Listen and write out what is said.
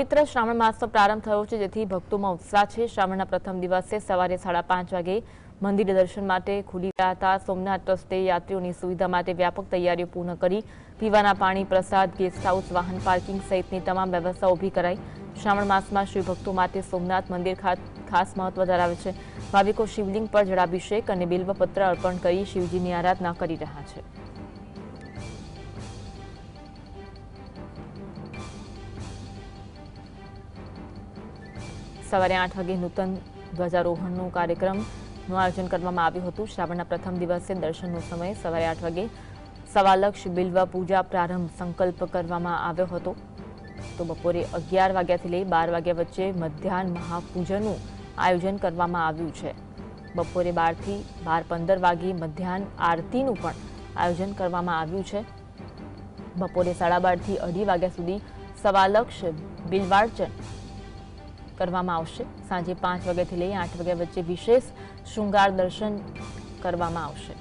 પવિત્ર શ્રાવણ માસનો પ્રારંભ થયો છે, જેથી ભક્તોમાં ઉત્સાહ છે। શ્રાવણના પ્રથમ દિવસે સવારે 5:30 વાગે મંદિર દર્શન માટે ખુલી ગયા હતા। સોમનાથ ટ્રસ્ટે યાત્રીઓની સુવિધા માટે વ્યાપક તૈયારીઓ પૂર્ણ કરી પીવાના પાણી, પ્રસાદ, ગેસ્ટ હાઉસ, વાહન પાર્કિંગ સહિતની તમામ વ્યવસ્થા ઊભી કરાઈ। શ્રાવણ માસમાં શિવભક્તો માટે સોમનાથ મંદિર ખાસ મહત્વ ધરાવે છે। ભાવિકો શિવલિંગ પર જળાભિષેક અને બિલ્વપત્ર અર્પણ કરી શિવજીની આરાધના કરી રહ્યા છે। સવારે 8 વાગે નૂતન ધ્વજારોહણનું કાર્યક્રમનું આયોજન કરવામાં આવ્યું હતું। શ્રાવણના પ્રથમ દિવસે દર્શનનો સમય સવારે 8 વાગે સવાલક્ષ બિલ્વ પૂજા પ્રારંભ સંકલ્પ કરવામાં આવ્યો હતો। તો બપોરે 11 વાગ્યાથી લઈ 12 વાગ્યા વચ્ચે મધ્યાહન મહાપૂજનનું આયોજન કરવામાં આવ્યું છે। બપોરે 12 થી 12:15 વાગે મધ્યાહન આરતીનું પણ આયોજન કરવામાં આવ્યું છે। બપોરે 12:30 થી 2:30 વાગ્યા સુધી સવાલક્ષ બિલ્વાર્ચન કરવામાં આવશે। સાંજે 5 વાગ્યાથી લઈ 8 વાગ્યા વચ્ચે વિશેષ શૃંગાર દર્શન કરવામાં આવશે।